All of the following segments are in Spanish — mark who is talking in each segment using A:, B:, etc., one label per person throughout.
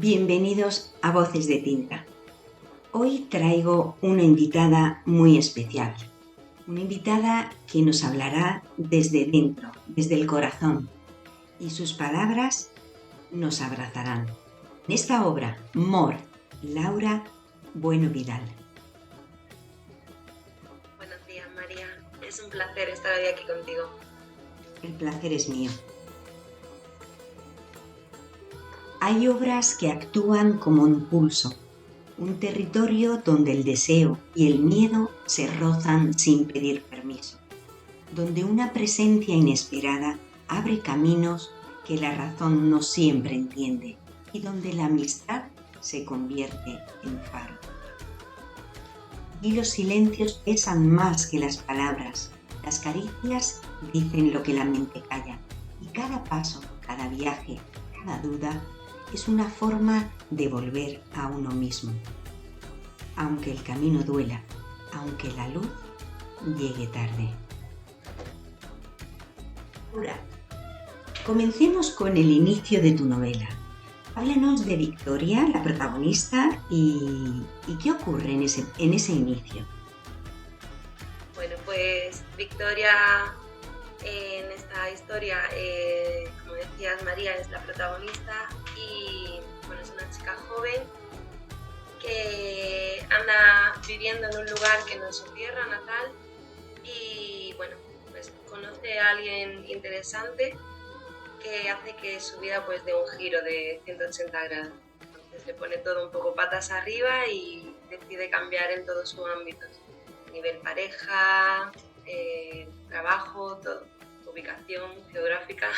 A: Bienvenidos a Voces de Tinta. Hoy traigo una invitada muy especial, una invitada que nos hablará desde dentro, desde el corazón, y sus palabras nos abrazarán. En esta obra, Mor, Laura Bueno Vidal.
B: Buenos días, María. Es un placer estar hoy aquí contigo.
A: El placer es mío. Hay obras que actúan como impulso, un territorio donde el deseo y el miedo se rozan sin pedir permiso, donde una presencia inesperada abre caminos que la razón no siempre entiende y donde la amistad se convierte en faro. Y los silencios pesan más que las palabras, las caricias dicen lo que la mente calla y cada paso, cada viaje, cada duda es una forma de volver a uno mismo. Aunque el camino duela, aunque la luz llegue tarde. Ahora, comencemos con el inicio de tu novela. Háblanos de Victoria, la protagonista, y qué ocurre en ese inicio.
B: Bueno, pues Victoria en esta historia, como decías, María es la protagonista y bueno, es una chica joven que anda viviendo en un lugar que no es su tierra natal y bueno, pues conoce a alguien interesante que hace que su vida pues dé un giro de 180 grados. Entonces le pone todo un poco patas arriba y decide cambiar en todos sus ámbitos. Nivel pareja, trabajo, todo, ubicación geográfica.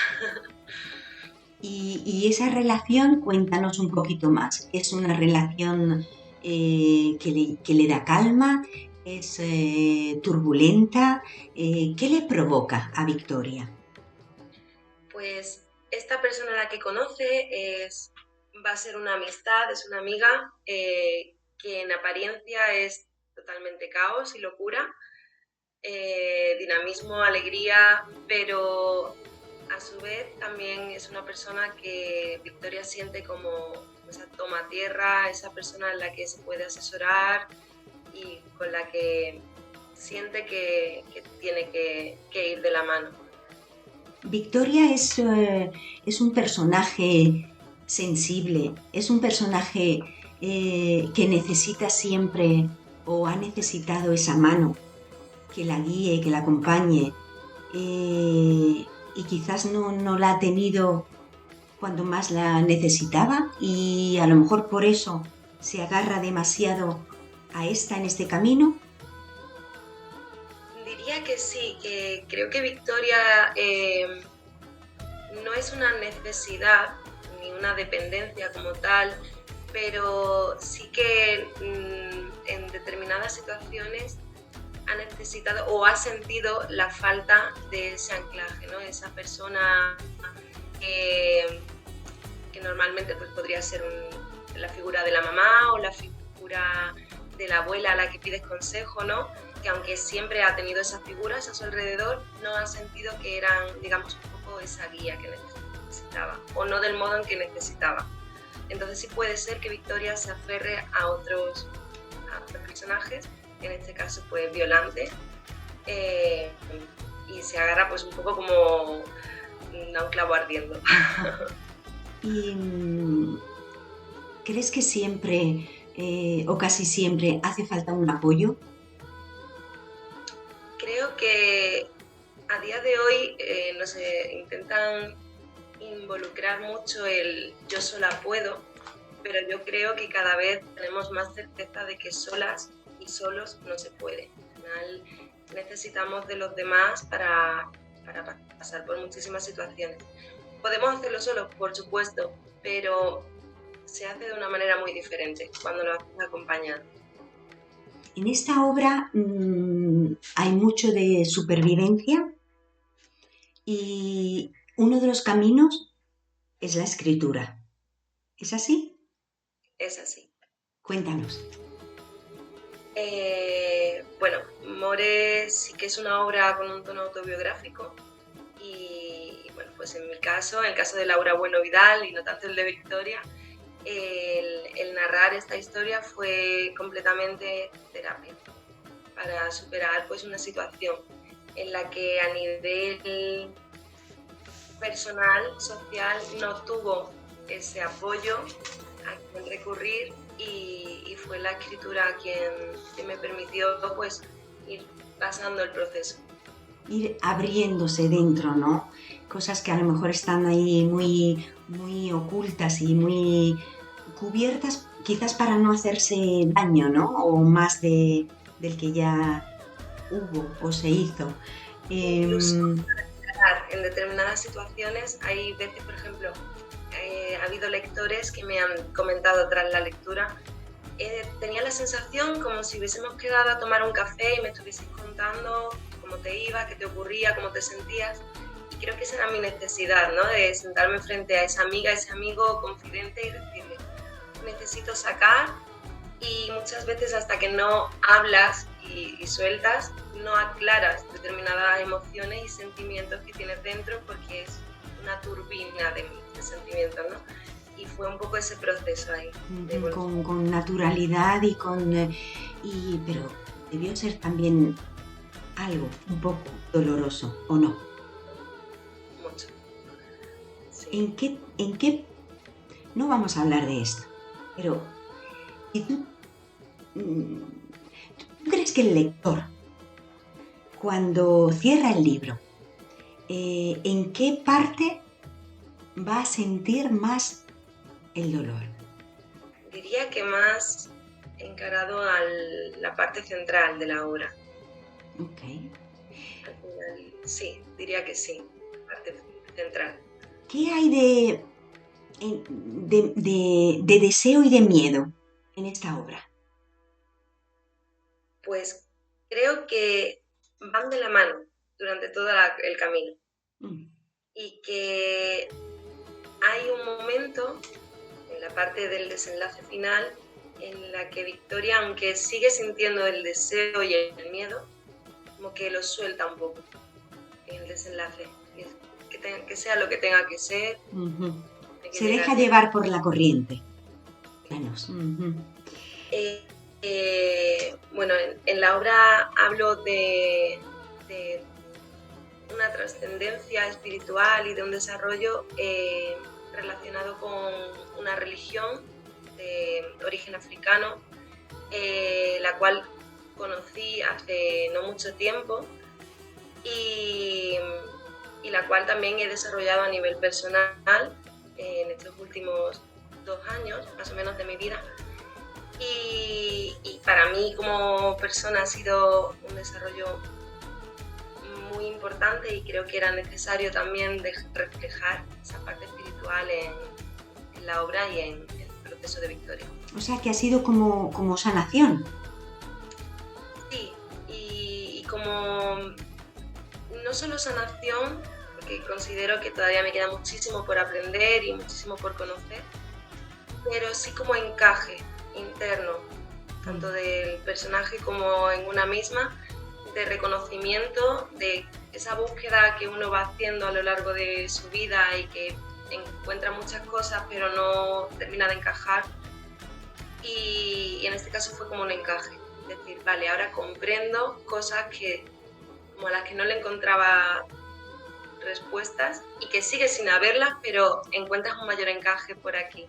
A: Y esa relación, cuéntanos un poquito más. ¿Es una relación que le da calma? ¿Es turbulenta? ¿Qué le provoca a Victoria?
B: Pues esta persona a la que conoce va a ser una amistad, es una amiga que en apariencia es totalmente caos y locura, dinamismo, alegría, pero a su vez también es una persona que Victoria siente como esa toma tierra, esa persona en la que se puede asesorar y con la que siente que tiene que ir de la mano.
A: Victoria es un personaje sensible, es un personaje que necesita siempre o ha necesitado esa mano que la guíe, que la acompañe, y quizás no la ha tenido cuando más la necesitaba y a lo mejor por eso se agarra demasiado a esta en este camino.
B: Diría que sí, que creo que Victoria no es una necesidad ni una dependencia como tal, pero sí que en determinadas situaciones ha necesitado o ha sentido la falta de ese anclaje, ¿no? Esa persona que normalmente pues, podría ser la figura de la mamá o la figura de la abuela a la que pides consejo, ¿no? Que aunque siempre ha tenido esas figuras a su alrededor, no ha sentido que eran, digamos, un poco esa guía que necesitaba, o no del modo en que necesitaba. Entonces sí puede ser que Victoria se aferre a otros personajes, en este caso pues Violante, y se agarra pues un poco como a un clavo ardiendo.
A: ¿Y crees que siempre o casi siempre hace falta un apoyo?
B: Creo que a día de hoy nos intentan involucrar mucho el yo sola puedo, pero yo creo que cada vez tenemos más certeza de que solas y solos no se puede. Al final necesitamos de los demás para pasar por muchísimas situaciones. Podemos hacerlo solos, por supuesto, pero se hace de una manera muy diferente cuando lo haces acompañado.
A: En esta obra hay mucho de supervivencia y uno de los caminos es la escritura. ¿Es así?
B: Es así.
A: Cuéntanos.
B: Bueno, More sí que es una obra con un tono autobiográfico y bueno, pues en mi caso, en el caso de Laura Bueno Vidal y no tanto el de Victoria, el narrar esta historia fue completamente terapia para superar pues una situación en la que a nivel personal, social, no tuvo ese apoyo a quien recurrir y fue la escritura quien me permitió pues ir pasando el proceso.
A: Ir abriéndose dentro, ¿no? Cosas que a lo mejor están ahí muy, muy ocultas y muy cubiertas, quizás para no hacerse daño, ¿no? O más del que ya hubo o se hizo.
B: Incluso en determinadas situaciones hay veces, por ejemplo, ha habido lectores que me han comentado tras la lectura, tenía la sensación como si hubiésemos quedado a tomar un café y me estuvieses contando cómo te iba, qué te ocurría, cómo te sentías. Y creo que esa era mi necesidad, ¿no? De sentarme frente a esa amiga, ese amigo confidente y decirle, necesito sacar, y muchas veces hasta que no hablas y sueltas, no aclaras determinadas emociones y sentimientos que tienes dentro porque es una turbina de sentimientos, ¿no? Y fue un poco ese proceso ahí.
A: Con naturalidad pero debió ser también algo un poco doloroso, ¿o no?
B: Mucho. Sí.
A: ¿En qué? No vamos a hablar de esto, pero ¿y tú crees que el lector, cuando cierra el libro, en qué parte va a sentir más el dolor?
B: Diría que más encarado a la parte central de la obra.
A: Ok.
B: Al final, sí, diría que sí, la parte central.
A: ¿Qué hay de deseo y de miedo en esta obra?
B: Pues creo que van de la mano durante todo el camino. Y que hay un momento en la parte del desenlace final en la que Victoria, aunque sigue sintiendo el deseo y el miedo, como que lo suelta un poco en el desenlace. Que sea lo que tenga que ser.
A: Se deja llevar por la corriente. Menos.
B: Bueno, en la obra hablo de una trascendencia espiritual y de un desarrollo relacionado con una religión de origen africano, la cual conocí hace no mucho tiempo y la cual también he desarrollado a nivel personal en estos últimos 2 años, más o menos, de mi vida. Y para mí como persona ha sido un desarrollo muy importante y creo que era necesario también reflejar esa parte espiritual en la obra y en el proceso de Victoria.
A: O sea que ha sido como sanación.
B: Sí, y como no solo sanación, porque considero que todavía me queda muchísimo por aprender y muchísimo por conocer, pero sí como encaje interno, tanto del personaje como en una misma, de reconocimiento de esa búsqueda que uno va haciendo a lo largo de su vida y que encuentra muchas cosas pero no termina de encajar, y en este caso fue como un encaje, es decir, vale, ahora comprendo cosas como a las que no le encontraba respuestas y que sigue sin haberlas, pero encuentras un mayor encaje por aquí.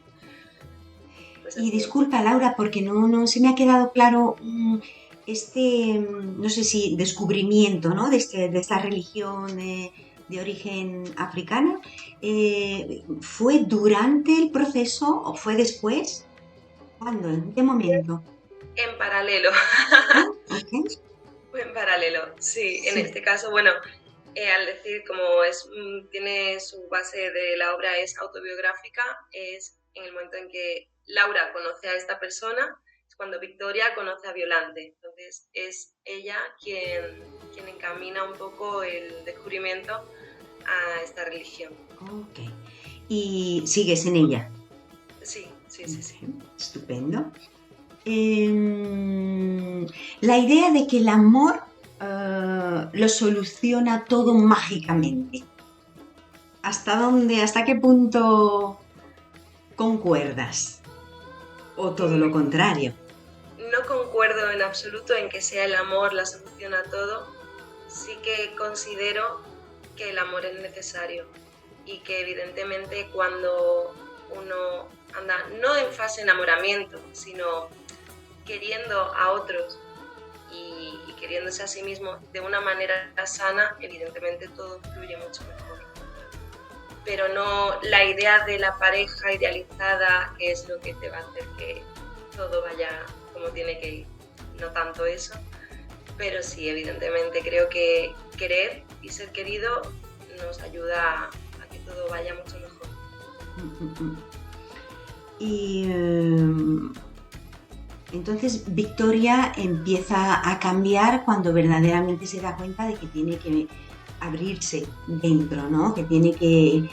B: Pues
A: y disculpa, Laura, porque no se me ha quedado claro no sé si descubrimiento, ¿no? de esta religión de origen africano. ¿Fue durante el proceso o fue después? ¿Cuándo? ¿En qué momento?
B: En paralelo.
A: Okay.
B: Fue en paralelo, sí. En este caso, bueno, al decir como tiene su base de la obra es autobiográfica, es en el momento en que Laura conoce a esta persona, es cuando Victoria conoce a Violante. Entonces es ella quien encamina un poco el descubrimiento a esta religión.
A: Ok. ¿Y sigues en ella?
B: Sí.
A: Estupendo. La idea de que el amor lo soluciona todo mágicamente. ¿Hasta qué punto concuerdas? O todo lo contrario.
B: No concuerdo en absoluto en que sea el amor la solución a todo. Sí que considero que el amor es necesario y que evidentemente cuando uno anda no en fase de enamoramiento, sino queriendo a otros y queriéndose a sí mismo de una manera sana, evidentemente todo fluye mucho mejor. Pero no la idea de la pareja idealizada, que es lo que te va a hacer que todo vaya como tiene que ir. No tanto eso, pero sí, evidentemente creo que querer y ser querido nos ayuda a que todo vaya mucho mejor.
A: Y entonces Victoria empieza a cambiar cuando verdaderamente se da cuenta de que tiene que abrirse dentro, ¿no? Que tiene que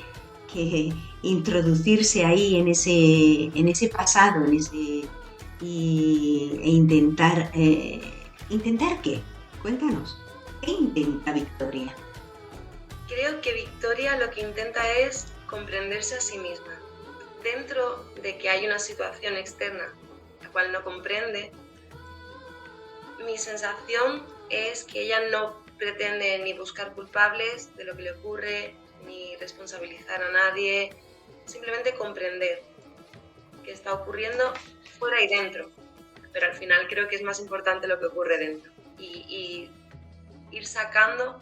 A: introducirse ahí en ese pasado, e intentar... ¿Intentar qué? Cuéntanos. ¿Qué intenta Victoria?
B: Creo que Victoria lo que intenta es comprenderse a sí misma. Dentro de que hay una situación externa la cual no comprende, mi sensación es que ella no pretende ni buscar culpables de lo que le ocurre, ni responsabilizar a nadie, simplemente comprender qué está ocurriendo fuera y dentro. Pero al final creo que es más importante lo que ocurre dentro y ir sacando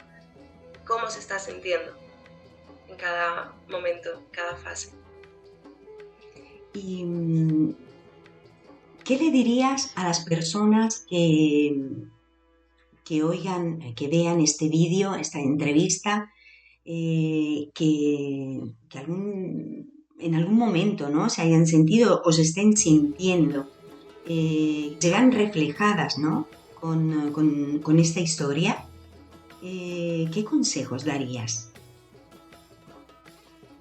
B: cómo se está sintiendo en cada momento, cada fase.
A: ¿Y qué le dirías a las personas que oigan, que vean este vídeo, esta entrevista, que en algún momento, ¿no?, se hayan sentido o se estén sintiendo, se vean reflejadas, ¿no?, con esta historia? ¿Qué consejos darías?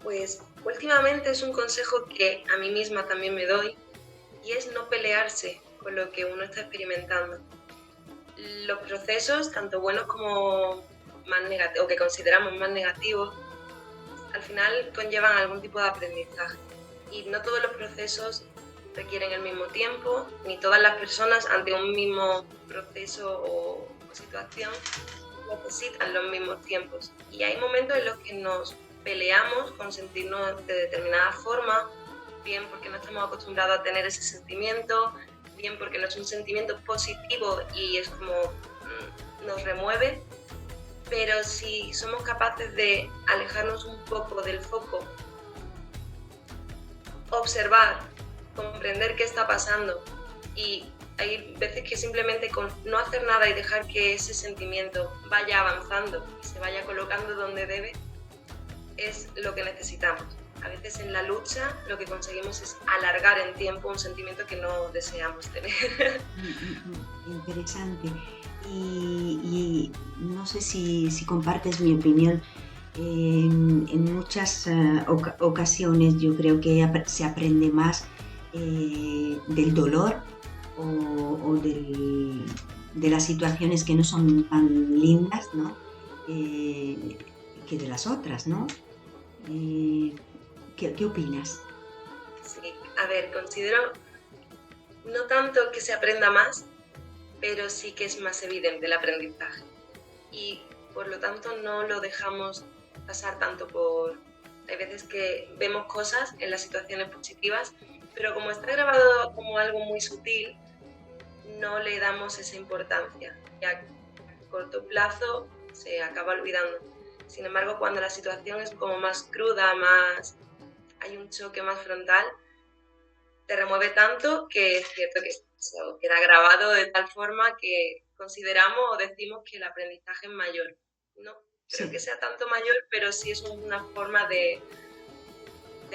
B: Pues últimamente es un consejo que a mí misma también me doy y es no pelearse con lo que uno está experimentando. Los procesos, tanto buenos como más negativos, o que consideramos más negativos, al final conllevan algún tipo de aprendizaje. Y no todos los procesos requieren el mismo tiempo, ni todas las personas ante un mismo proceso o situación necesitan los mismos tiempos. Y hay momentos en los que nos peleamos con sentirnos de determinada forma, bien porque no estamos acostumbrados a tener ese sentimiento, bien porque no es un sentimiento positivo y es como nos remueve, pero si somos capaces de alejarnos un poco del foco, observar, comprender qué está pasando, y hay veces que simplemente con no hacer nada y dejar que ese sentimiento vaya avanzando y se vaya colocando donde debe, es lo que necesitamos. A veces en la lucha lo que conseguimos es alargar en tiempo un sentimiento que no deseamos tener.
A: Interesante. Y no sé si compartes mi opinión. En muchas ocasiones yo creo que se aprende más del dolor o de las situaciones que no son tan lindas, ¿no?, que de las otras, ¿no? ¿Qué opinas?
B: Sí, a ver, considero no tanto que se aprenda más, pero sí que es más evidente el aprendizaje. Y por lo tanto no lo dejamos pasar tanto por... Hay veces que vemos cosas en las situaciones positivas, pero como está grabado como algo muy sutil, no le damos esa importancia. Y a corto plazo se acaba olvidando. Sin embargo, cuando la situación es como más cruda, hay un choque más frontal, te remueve tanto que es cierto que eso queda grabado de tal forma que consideramos o decimos que el aprendizaje es mayor. No creo
A: Sí.
B: que sea tanto mayor, pero sí es una forma de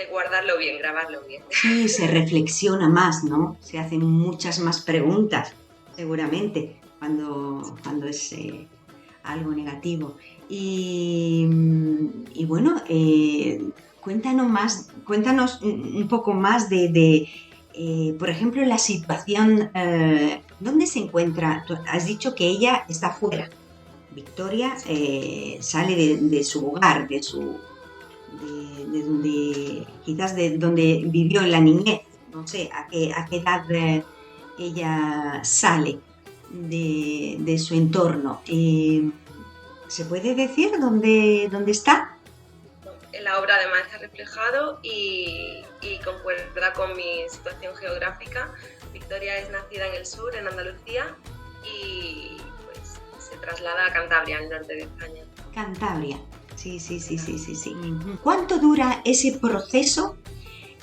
B: guardarlo bien, grabarlo bien.
A: Sí, se reflexiona más, ¿no? Se hacen muchas más preguntas, seguramente, cuando es algo negativo. Y bueno, cuéntanos un poco más por ejemplo, la situación, ¿dónde se encuentra? Tú has dicho que ella está fuera. Victoria sale de su hogar, de donde, quizás de donde vivió en la niñez, no sé a qué edad ella sale de su entorno. ¿Se puede decir dónde está?
B: En la obra además está reflejado y concuerda con mi situación geográfica. Victoria es nacida en el sur, en Andalucía, y pues se traslada a Cantabria, al norte de España.
A: Cantabria. Sí, sí, sí, sí, sí, sí. ¿Cuánto dura ese proceso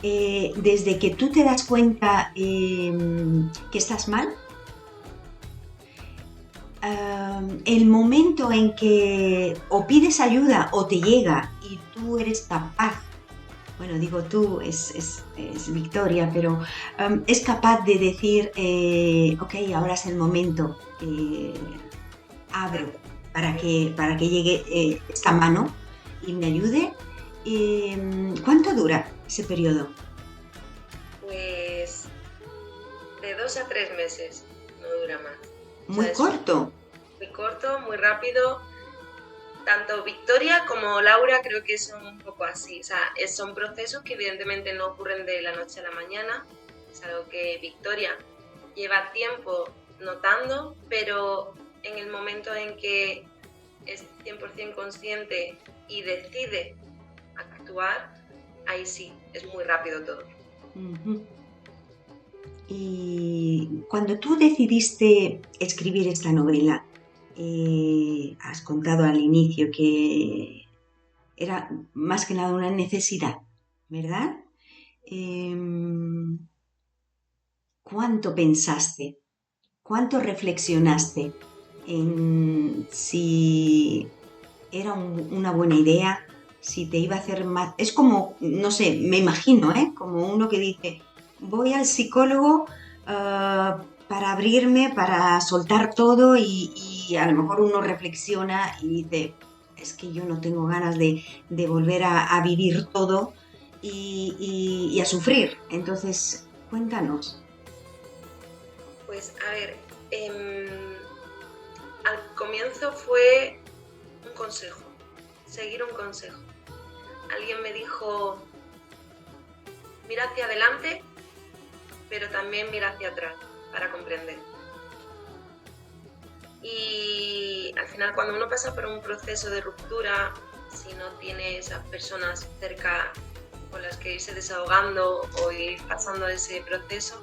A: desde que tú te das cuenta que estás mal? El momento en que o pides ayuda o te llega y tú eres capaz, bueno, digo tú, es Victoria, pero es capaz de decir, ok, ahora es el momento, abro para que llegue esta mano y me ayude. ¿Cuánto dura ese periodo?
B: Pues de 2 a 3 meses, no dura más. O
A: Muy
B: sea,
A: corto.
B: muy corto, muy rápido. Tanto Victoria como Laura creo que son un poco así. O sea, son procesos que evidentemente no ocurren de la noche a la mañana. Es algo que Victoria lleva tiempo notando, pero en el momento en que es 100% consciente y decide actuar, ahí sí, es muy rápido todo.
A: Uh-huh. Y cuando tú decidiste escribir esta novela, has contado al inicio que era más que nada una necesidad, ¿verdad? Eh, ¿Cuánto pensaste? ¿Cuánto reflexionaste en si era una buena idea, si te iba a hacer más? Es como, no sé, me imagino, ¿eh? Como uno que dice, voy al psicólogo para abrirme, para soltar todo y a lo mejor uno reflexiona y dice, es que yo no tengo ganas de volver a vivir todo y a sufrir. Entonces, cuéntanos.
B: Pues a ver, al comienzo fue un consejo, seguir un consejo. Alguien me dijo, mira hacia adelante, pero también mira hacia atrás para comprender. Y al final, cuando uno pasa por un proceso de ruptura, si no tiene esas personas cerca con las que irse desahogando o ir pasando ese proceso,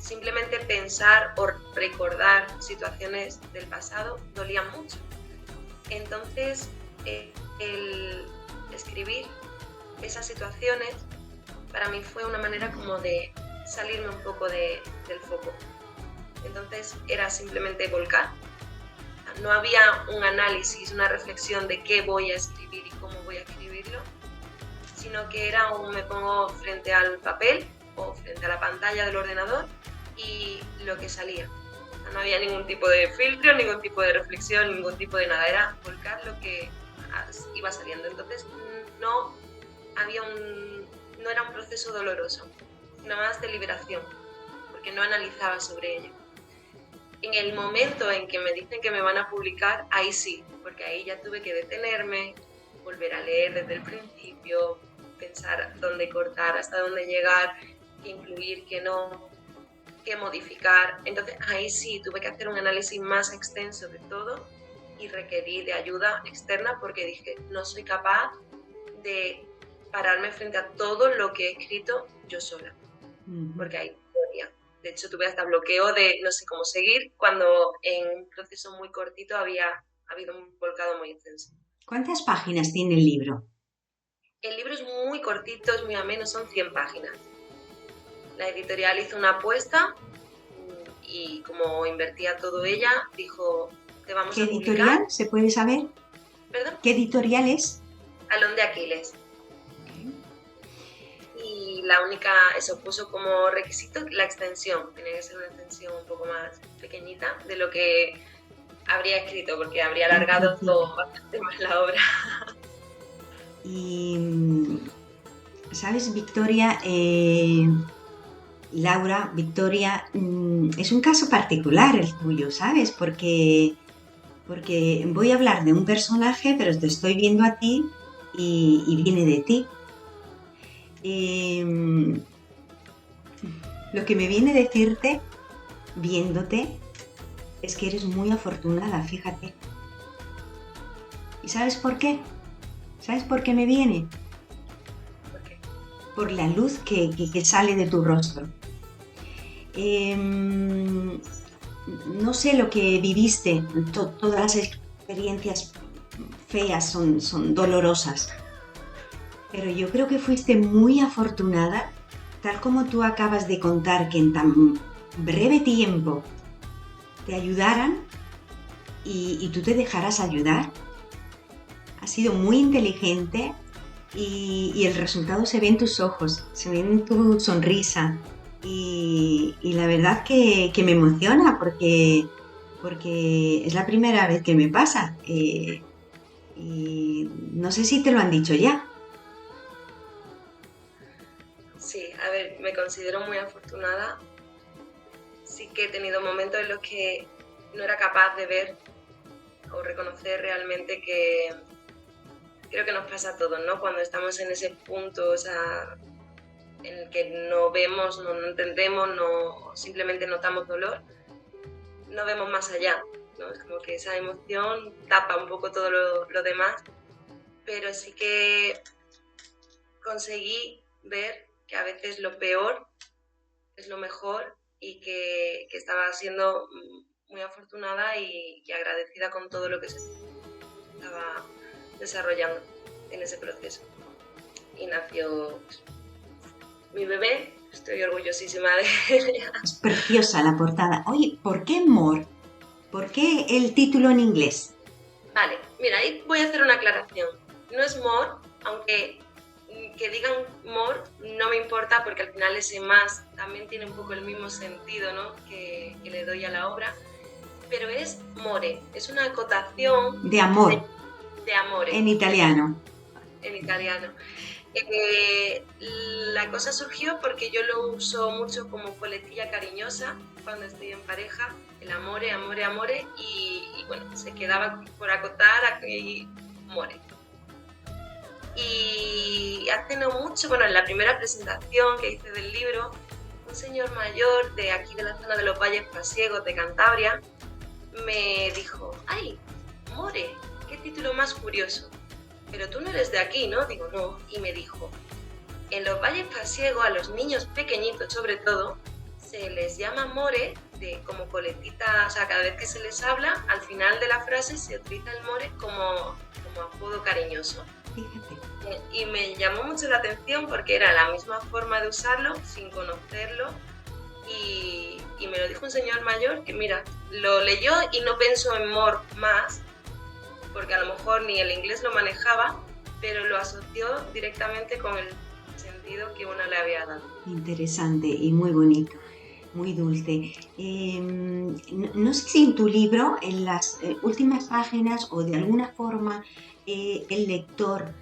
B: simplemente pensar o recordar situaciones del pasado dolía mucho. Entonces, el escribir esas situaciones para mí fue una manera como de salirme un poco del foco. Entonces era simplemente volcar. No había un análisis, una reflexión de qué voy a escribir y cómo voy a escribirlo, sino que era un me pongo frente al papel o frente a la pantalla del ordenador y lo que salía. No había ningún tipo de filtro, ningún tipo de reflexión, ningún tipo de nada. Era volcar lo que iba saliendo. Entonces no era un proceso doloroso, sino más de liberación, porque no analizaba sobre ello. En el momento en que me dicen que me van a publicar, ahí sí, porque ahí ya tuve que detenerme, volver a leer desde el principio, pensar dónde cortar, hasta dónde llegar, qué incluir, qué no, qué modificar. Entonces ahí sí tuve que hacer un análisis más extenso de todo y requerí de ayuda externa porque dije, no soy capaz de pararme frente a todo lo que he escrito yo sola, porque hay teoría. De hecho, tuve hasta bloqueo de no sé cómo seguir cuando en un proceso muy cortito había habido un volcado muy intenso.
A: ¿Cuántas páginas tiene el libro?
B: El libro es muy cortito, es muy ameno, son 100 páginas. La editorial hizo una apuesta y como invertía todo ella, dijo, te vamos
A: ¿Qué
B: a publicar.
A: editorial? ¿Se puede saber?
B: ¿Perdón?
A: ¿Qué editorial es?
B: Talón de Aquiles. Y la única, eso puso como requisito la extensión. Tenía que ser una extensión un poco más pequeñita de lo que habría escrito, porque habría alargado todo bastante más la obra.
A: Y, ¿sabes, Victoria? Laura, Victoria, es un caso particular el tuyo, ¿sabes? Porque voy a hablar de un personaje, pero te estoy viendo a ti y viene de ti. Lo que me viene a decirte, viéndote, es que eres muy afortunada, fíjate. ¿Y sabes por qué? ¿Sabes por qué me viene?
B: ¿Por qué?
A: Por la luz que sale de tu rostro. No sé lo que viviste, todas las experiencias feas son dolorosas, pero yo creo que fuiste muy afortunada, tal como tú acabas de contar, que en tan breve tiempo te ayudaran y tú te dejaras ayudar. Has sido muy inteligente y el resultado se ve en tus ojos, se ve en tu sonrisa. Y la verdad que me emociona porque es la primera vez que me pasa. Y no sé si te lo han dicho ya.
B: Sí, a ver, me considero muy afortunada. Sí que he tenido momentos en los que no era capaz de ver o reconocer realmente que creo que nos pasa a todos, ¿no? Cuando estamos en ese punto, o sea, en el que no vemos, no entendemos, no simplemente notamos dolor, no vemos más allá, ¿no? Es como que esa emoción tapa un poco todo lo demás, pero sí que conseguí ver que a veces lo peor es lo mejor y que estaba siendo muy afortunada y agradecida con todo lo que se estaba desarrollando en ese proceso. Y nació mi bebé, estoy orgullosísima de ella.
A: Es preciosa la portada. Oye, ¿por qué More? ¿Por qué el título en inglés?
B: Vale, mira, ahí voy a hacer una aclaración. No es more, aunque que digan more no me importa porque al final ese más también tiene un poco el mismo sentido, ¿no? que le doy a la obra, pero es more, es una acotación
A: De amor,
B: de amore
A: en italiano.
B: en italiano. La cosa surgió porque yo lo uso mucho como coletilla cariñosa cuando estoy en pareja, el amore, amore, amore, y bueno, se quedaba por acotar aquí more. Y hace no mucho, bueno, en la primera presentación que hice del libro, un señor mayor de aquí de la zona de los Valles Pasiegos de Cantabria me dijo, ¡ay, more! ¡Qué título más curioso! Pero tú no eres de aquí, ¿no? Digo, no. Y me dijo, en los Valles Pasiegos a los niños pequeñitos sobre todo se les llama more como coletita, o sea, cada vez que se les habla, al final de la frase se utiliza el more como apodo cariñoso.
A: Fíjate.
B: Y me llamó mucho la atención porque era la misma forma de usarlo sin conocerlo y me lo dijo un señor mayor que, mira, lo leyó y no pensó en more más, porque a lo mejor ni el inglés lo manejaba, pero lo asoció directamente con el sentido que uno le había dado.
A: Interesante y muy bonito, muy dulce. No sé si en tu libro, en las últimas páginas o de alguna forma, el lector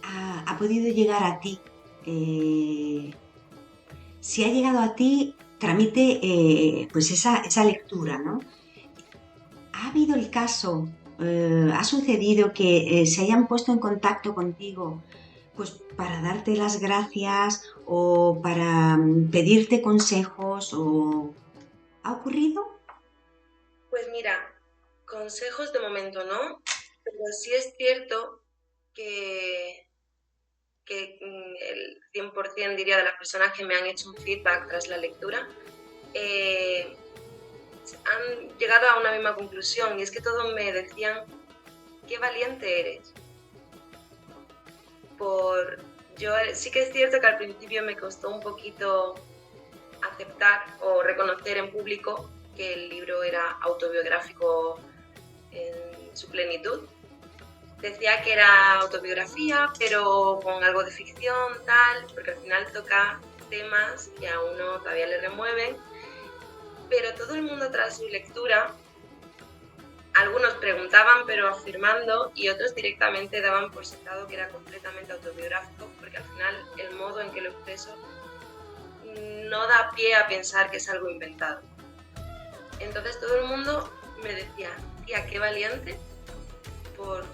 A: ha podido llegar a ti. Si ha llegado a ti, tramite pues esa lectura, ¿no? ¿Ha habido el caso, ha sucedido que se hayan puesto en contacto contigo pues para darte las gracias o para pedirte consejos o ha ocurrido?
B: Pues mira, consejos de momento no, pero sí es cierto que el 100% diría de las personas que me han hecho un feedback tras la lectura han llegado a una misma conclusión y es que todos me decían qué valiente eres. Yo sí que es cierto que al principio me costó un poquito aceptar o reconocer en público que el libro era autobiográfico en su plenitud. Decía que era autobiografía, pero con algo de ficción, tal, porque al final toca temas que a uno todavía le remueven, pero todo el mundo tras su lectura, algunos preguntaban pero afirmando y otros directamente daban por sentado que era completamente autobiográfico, porque al final el modo en que lo expreso no da pie a pensar que es algo inventado. Entonces todo el mundo me decía, tía, qué valiente por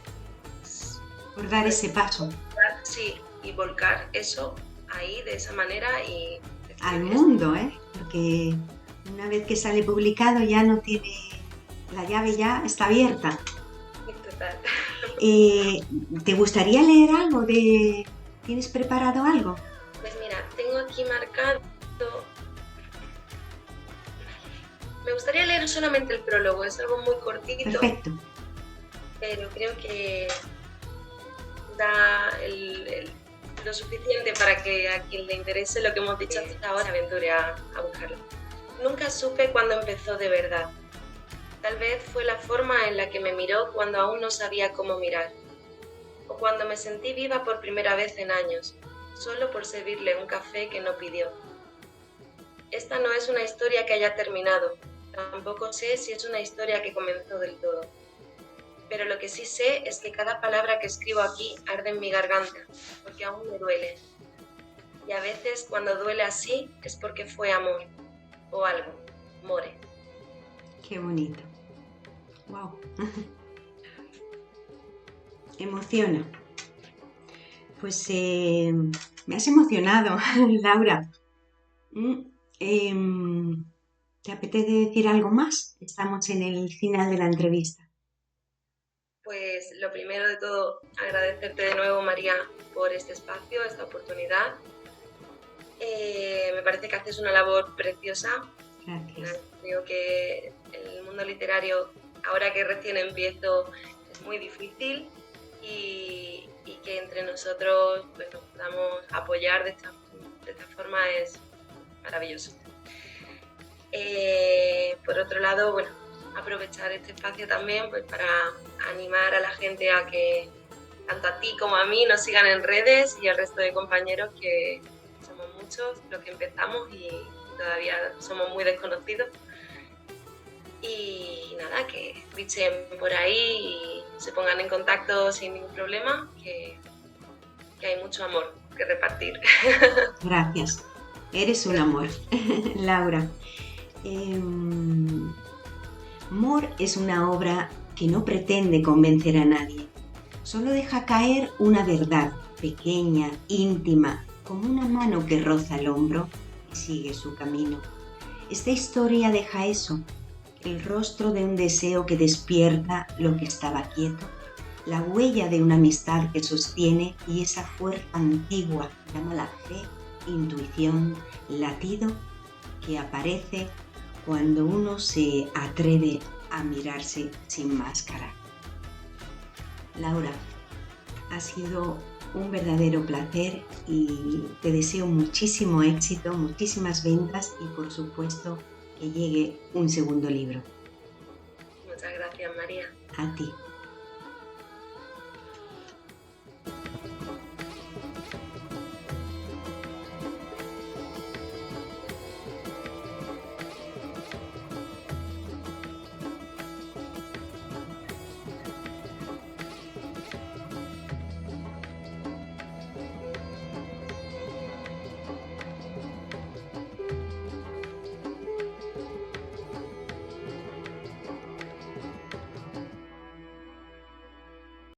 A: Por dar ese paso.
B: Sí, y volcar eso ahí de esa manera y decir,
A: al mundo, porque una vez que sale publicado ya no tiene, la llave ya está abierta.
B: Total.
A: ¿Te gustaría leer algo? ¿Tienes preparado algo?
B: Pues mira, tengo aquí marcado. Me gustaría leer solamente el prólogo, es algo muy cortito.
A: Perfecto.
B: Pero creo que da lo suficiente para que a quien le interese lo que hemos dicho hasta ahora aventure a buscarlo. Nunca supe cuándo empezó de verdad. Tal vez fue la forma en la que me miró cuando aún no sabía cómo mirar. O cuando me sentí viva por primera vez en años, solo por servirle un café que no pidió. Esta no es una historia que haya terminado. Tampoco sé si es una historia que comenzó del todo. Pero lo que sí sé es que cada palabra que escribo aquí arde en mi garganta, porque aún me duele. Y a veces cuando duele así es porque fue amor, o algo, more.
A: Qué bonito. Wow. Emociona. Pues me has emocionado, Laura. ¿Te apetece decir algo más? Estamos en el final de la entrevista.
B: Pues lo primero de todo, agradecerte de nuevo, María, por este espacio, esta oportunidad. Me parece que haces una labor preciosa.
A: Gracias.
B: Creo que el mundo literario, ahora que recién empiezo, es muy difícil y que entre nosotros pues, nos podamos apoyar de esta forma es maravilloso. Por otro lado, bueno, aprovechar este espacio también pues, para animar a la gente a que tanto a ti como a mí nos sigan en redes y al resto de compañeros que somos muchos los que empezamos y todavía somos muy desconocidos. Y nada, que bichen por ahí y se pongan en contacto sin ningún problema, que hay mucho amor que repartir.
A: Gracias. Eres un amor, Laura. Mor es una obra que no pretende convencer a nadie. Solo deja caer una verdad pequeña, íntima, como una mano que roza el hombro y sigue su camino. Esta historia deja eso, el rostro de un deseo que despierta lo que estaba quieto, la huella de una amistad que sostiene y esa fuerza antigua, llámala fe, intuición, latido, que aparece cuando uno se atreve a mirarse sin máscara. Laura, ha sido un verdadero placer y te deseo muchísimo éxito, muchísimas ventas y por supuesto que llegue un segundo libro.
B: Muchas gracias, María.
A: A ti.